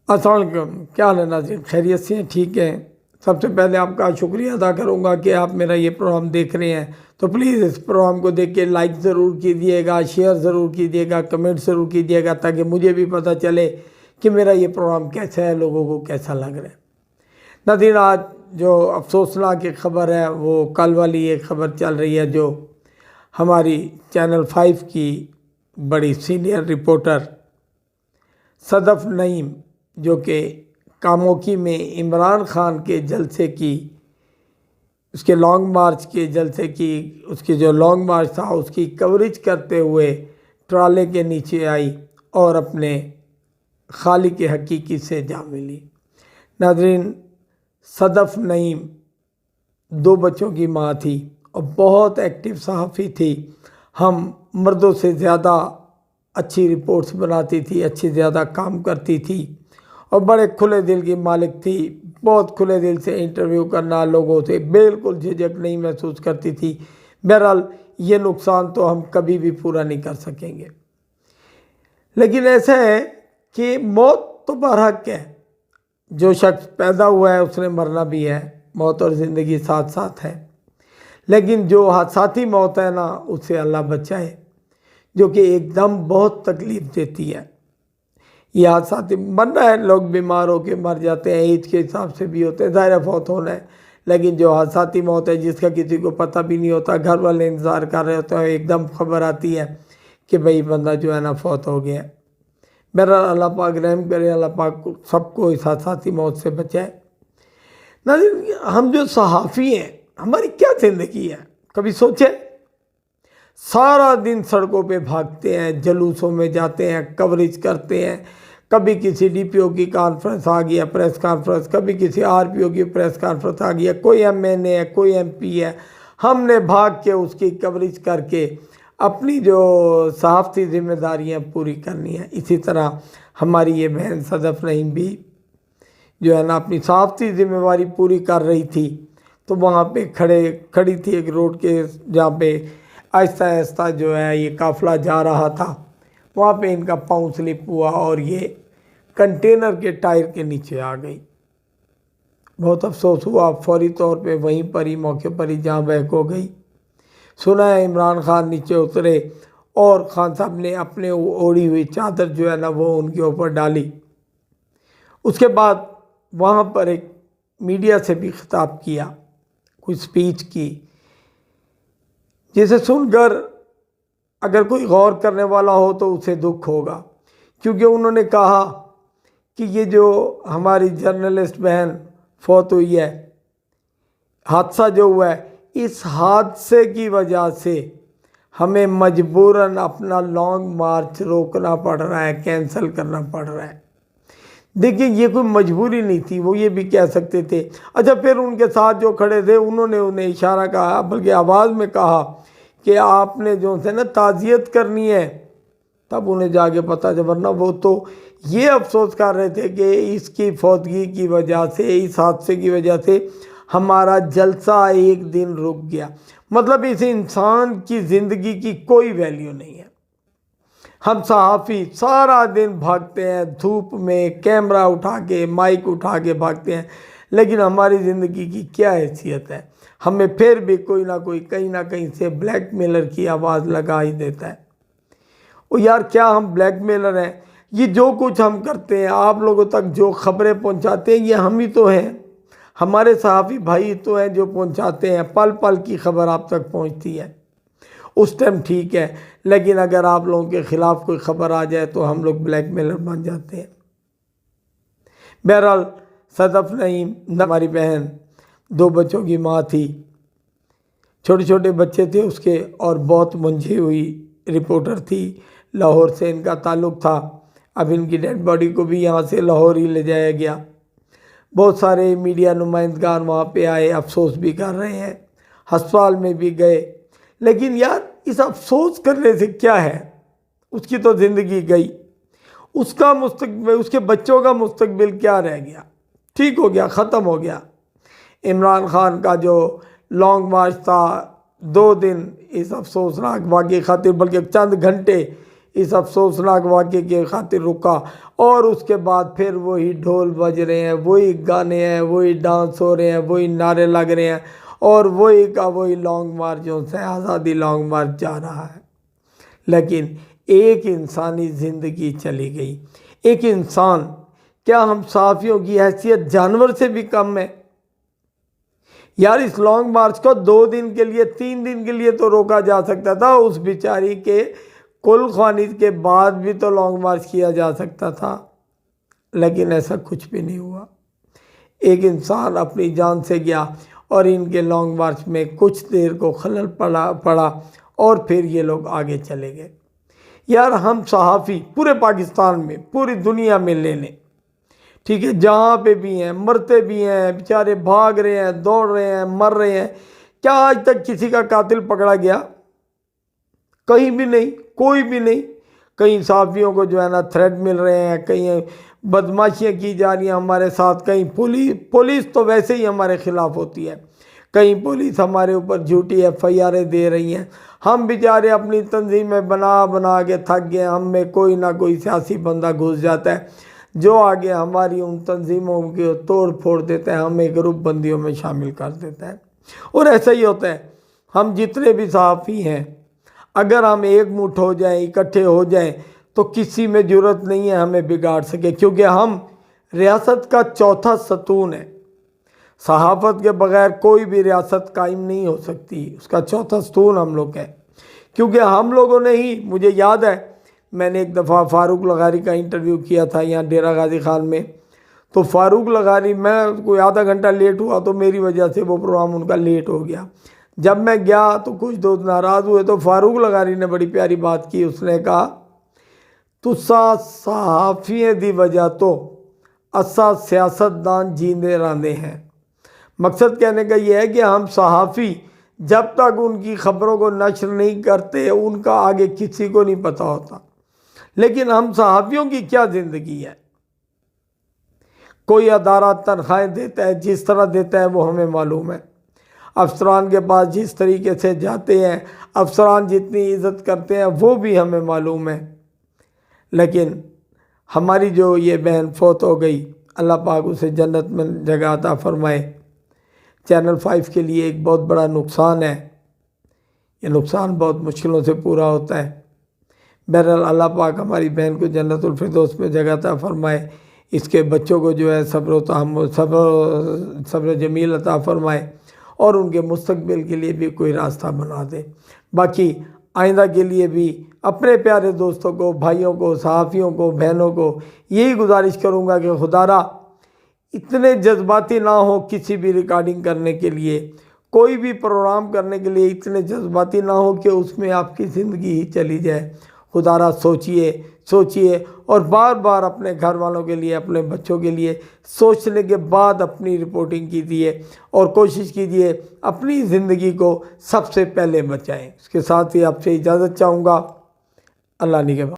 السلام علیکم، کیا حال ہے ناظرین؟ خیریت سے ہیں؟ ٹھیک ہیں؟ سب سے پہلے آپ کا شکریہ ادا کروں گا کہ آپ میرا یہ پروگرام دیکھ رہے ہیں، تو پلیز اس پروگرام کو دیکھ کے لائک ضرور کیجیے گا، شیئر ضرور کیجیے گا، کمنٹ ضرور کیجیے گا، تاکہ مجھے بھی پتہ چلے کہ میرا یہ پروگرام کیسا ہے، لوگوں کو کیسا لگ رہا ہے۔ ناظرین، آج جو افسوسناک ایک خبر ہے وہ کل والی ایک خبر چل رہی ہے، جو ہماری چینل 5 کی بڑی سینئر رپورٹر صدف نعیم، جو کہ کاموکی میں عمران خان کے جلسے کی، اس کے لانگ مارچ کے جلسے کی، اس کے جو لانگ مارچ تھا اس کی کوریج کرتے ہوئے ٹرالے کے نیچے آئی اور اپنے خالق حقیقی سے جا ملی۔ ناظرین، صدف نعیم 2 بچوں کی ماں تھی اور بہت ایکٹیو صحافی تھی۔ ہم مردوں سے زیادہ اچھی رپورٹس بناتی تھی، اچھی زیادہ کام کرتی تھی اور بڑے کھلے دل کی مالک تھی۔ بہت کھلے دل سے انٹرویو کرنا، لوگوں سے بالکل جھجک نہیں محسوس کرتی تھی۔ بہرحال یہ نقصان تو ہم کبھی بھی پورا نہیں کر سکیں گے، لیکن ایسا ہے کہ موت تو برحق ہے۔ جو شخص پیدا ہوا ہے اس نے مرنا بھی ہے، موت اور زندگی ساتھ ساتھ ہے، لیکن جو حادثاتی موت ہے نا، اس سے اللہ بچائے، جو کہ ایک دم بہت تکلیف دیتی ہے۔ یہ حادثاتی مرنا ہے، لوگ بیمار ہو کے مر جاتے ہیں، ایج کے حساب سے بھی ہوتے ہیں، ظاہر فوت ہونا ہے، لیکن جو حادثاتی موت ہے جس کا کسی کو پتہ بھی نہیں ہوتا، گھر والے انتظار کر رہے ہوتے ہیں، ایک دم خبر آتی ہے کہ بھئی بندہ جو ہے نا فوت ہو گیا ہے۔ بہرحال اللہ پاک رحم کرے، اللہ پاک سب کو اس حادثاتی موت سے بچائے۔ ناظرین، ہم جو صحافی ہیں، ہماری کیا زندگی ہے؟ کبھی سوچے؟ سارا دن سڑکوں پہ بھاگتے ہیں، جلوسوں میں جاتے ہیں، کوریج کرتے ہیں، کبھی کسی ڈی پی او کی کانفرنس آ گیا، پریس کانفرنس، کبھی کسی آر پی او کی پریس کانفرنس آ گیا، کوئی ایم این اے ہے، کوئی ایم پی ہے، ہم نے بھاگ کے اس کی کوریج کر کے اپنی جو صحافتی ذمہ داریاں پوری کرنی ہیں۔ اسی طرح ہماری یہ بہن صدف نعیم بھی جو ہے نا اپنی صحافتی ذمہ داری پوری کر رہی تھی، تو وہاں پہ کھڑی تھی ایک روڈ کے جہاں پہ آہستہ آہستہ جو ہے یہ قافلہ جا رہا تھا، وہاں پہ ان کا پاؤں سلپ ہوا اور یہ کنٹینر کے ٹائر کے نیچے آ گئی۔ بہت افسوس ہوا، فوری طور پہ وہیں پر ہی موقع پر ہی جہاں بہک ہو گئی۔ سنا ہے عمران خان نیچے اترے اور خان صاحب نے اپنے اوڑھی ہوئی چادر جو ہے نا وہ ان کے اوپر ڈالی۔ اس کے بعد وہاں پر ایک میڈیا سے بھی خطاب کیا، کوئی سپیچ کی، جسے سن کر اگر کوئی غور کرنے والا ہو تو اسے دکھ ہوگا، کیونکہ انہوں نے کہا کہ یہ جو ہماری جرنلسٹ بہن فوت ہوئی ہے، حادثہ جو ہوا ہے، اس حادثے کی وجہ سے ہمیں مجبوراً اپنا لانگ مارچ روکنا پڑ رہا ہے، کینسل کرنا پڑ رہا ہے۔ دیکھیں، یہ کوئی مجبوری نہیں تھی، وہ یہ بھی کہہ سکتے تھے۔ اچھا، پھر ان کے ساتھ جو کھڑے تھے انہوں نے انہیں اشارہ کہا، بلکہ آواز میں کہا کہ آپ نے جو ہے نا تعزیت کرنی ہے، تب انہیں جا کے پتہ چلا، ورنہ وہ تو یہ افسوس کر رہے تھے کہ اس کی فوتگی کی وجہ سے، اس حادثے کی وجہ سے ہمارا جلسہ ایک دن رک گیا۔ مطلب اس انسان کی زندگی کی کوئی ویلیو نہیں ہے۔ ہم صحافی سارا دن بھاگتے ہیں، دھوپ میں کیمرہ اٹھا کے، مائک اٹھا کے بھاگتے ہیں، لیکن ہماری زندگی کی کیا حیثیت ہے؟ ہمیں پھر بھی کوئی نہ کوئی کہیں نہ کہیں سے بلیک میلر کی آواز لگا ہی دیتا ہے۔ او یار، کیا ہم بلیک میلر ہیں؟ یہ جو کچھ ہم کرتے ہیں، آپ لوگوں تک جو خبریں پہنچاتے ہیں، یہ ہم ہی تو ہیں، ہمارے صحافی بھائی تو ہیں جو پہنچاتے ہیں، پل پل کی خبر آپ تک پہنچتی ہے۔ اس ٹائم ٹھیک ہے، لیکن اگر آپ لوگوں کے خلاف کوئی خبر آ جائے تو ہم لوگ بلیک میلر بن جاتے ہیں۔ بہرحال صدف نعیم ہماری بہن 2 بچوں کی ماں تھی، چھوٹے چھوٹے بچے تھے اس کے، اور بہت منجھی ہوئی رپورٹر تھی۔ لاہور سے ان کا تعلق تھا۔ اب ان کی ڈیڈ باڈی کو بھی یہاں سے لاہور ہی لے جایا گیا۔ بہت سارے میڈیا نمائندگان وہاں پہ آئے، افسوس بھی کر رہے ہیں، ہسپتال میں بھی گئے، لیکن یار اس افسوس کرنے سے کیا ہے؟ اس کی تو زندگی گئی، اس کا مستقبل، اس کے بچوں کا مستقبل کیا رہ گیا؟ ٹھیک ہو گیا، ختم ہو گیا۔ عمران خان کا جو لانگ مارچ تھا، 2 دن اس افسوسناک واقعے خاطر، بلکہ چند گھنٹے اس افسوسناک واقعے کی خاطر رکا، اور اس کے بعد پھر وہی ڈھول بج رہے ہیں، وہی گانے ہیں، وہی ڈانس ہو رہے ہیں، وہی نعرے لگ رہے ہیں، اور وہی کا وہی لانگ مارچ جو ہے آزادی لانگ مارچ جا رہا ہے۔ لیکن ایک انسانی زندگی چلی گئی، ایک انسان۔ کیا ہم صحافیوں کی حیثیت جانور سے بھی کم ہے؟ یار اس لانگ مارچ کو 2 دن کے لیے 3 دن کے لیے تو روکا جا سکتا تھا، اس بیچاری کے کل خوانی کے بعد بھی تو لانگ مارچ کیا جا سکتا تھا، لیکن ایسا کچھ بھی نہیں ہوا۔ ایک انسان اپنی جان سے گیا، اور ان کے لانگ مارچ میں کچھ دیر کو خلل پڑا اور پھر یہ لوگ آگے چلے گئے۔ یار ہم صحافی پورے پاکستان میں، پوری دنیا میں لے لیں، ٹھیک ہے، جہاں پہ بھی ہیں مرتے بھی ہیں، بیچارے بھاگ رہے ہیں، دوڑ رہے ہیں، مر رہے ہیں، کیا آج تک کسی کا قاتل پکڑا گیا؟ کہیں بھی نہیں، کوئی بھی نہیں۔ کہیں صحافیوں کو جو ہے نا تھریٹ مل رہے ہیں، کہیں بدماشیاں کی جا رہی ہیں ہمارے ساتھ، کہیں پولیس تو ویسے ہی ہمارے خلاف ہوتی ہے، کہیں پولیس ہمارے اوپر جھوٹی FIR دے رہی ہیں۔ ہم بیچارے اپنی تنظیمیں بنا کے تھک گئے، ہم میں کوئی نہ کوئی سیاسی بندہ گھس جاتا ہے جو آگے ہماری ان تنظیموں کے توڑ پھوڑ دیتا ہے، ہمیں گروپ بندیوں میں شامل کر دیتا ہے۔ اور ایسا ہی ہوتا ہے، ہم جتنے بھی صحافی ہیں اگر ہم ایک مٹھ ہو جائیں، اکٹھے ہو جائیں، تو کسی میں جرأت نہیں ہے ہمیں بگاڑ سکے، کیونکہ ہم ریاست کا چوتھا ستون ہے۔ صحافت کے بغیر کوئی بھی ریاست قائم نہیں ہو سکتی، اس کا چوتھا ستون ہم لوگ ہیں، کیونکہ ہم لوگوں نے ہی، مجھے یاد ہے میں نے ایک دفعہ فاروق لغاری کا انٹرویو کیا تھا یہاں ڈیرہ غازی خان میں، تو فاروق لغاری، میں کوئی آدھا گھنٹہ لیٹ ہوا تو میری وجہ سے وہ پروگرام ان کا لیٹ ہو گیا۔ جب میں گیا تو کچھ دوست ناراض ہوئے، تو فاروق لغاری نے بڑی پیاری بات کی، اس نے کہا تسا صحافیوں دی وجہ تو اسا سیاستدان جیندے رہندے ہیں۔ مقصد کہنے کا یہ ہے کہ ہم صحافی جب تک ان کی خبروں کو نشر نہیں کرتے ان کا آگے کسی کو نہیں پتہ ہوتا، لیکن ہم صحافیوں کی کیا زندگی ہے؟ کوئی ادارہ تنخواہیں دیتا ہے، جس طرح دیتا ہے وہ ہمیں معلوم ہے، افسران کے پاس جس طریقے سے جاتے ہیں، افسران جتنی عزت کرتے ہیں وہ بھی ہمیں معلوم ہے۔ لیکن ہماری جو یہ بہن فوت ہو گئی، اللہ پاک اسے جنت میں جگہ عطا فرمائے، چینل 5 کے لیے ایک بہت بڑا نقصان ہے، یہ نقصان بہت مشکلوں سے پورا ہوتا ہے۔ بہرحال اللہ پاک ہماری بہن کو جنت الفردوس میں جگہ عطا فرمائے، اس کے بچوں کو جو ہے صبر جمیل عطا فرمائے، اور ان کے مستقبل کے لیے بھی کوئی راستہ بنا دے۔ باقی آئندہ کے لیے بھی اپنے پیارے دوستوں کو، بھائیوں کو، صحافیوں کو، بہنوں کو یہی گزارش کروں گا کہ خدارا اتنے جذباتی نہ ہو، کسی بھی ریکارڈنگ کرنے کے لیے، کوئی بھی پروگرام کرنے کے لیے اتنے جذباتی نہ ہو کہ اس میں آپ کی زندگی ہی چلی جائے۔ خدارا سوچئے اور بار بار اپنے گھر والوں کے لیے، اپنے بچوں کے لیے سوچنے کے بعد اپنی رپورٹنگ کیجیے، اور کوشش کیجیے اپنی زندگی کو سب سے پہلے بچائیں۔ اس کے ساتھ ہی آپ سے اجازت چاہوں گا، اللہ نگہبان۔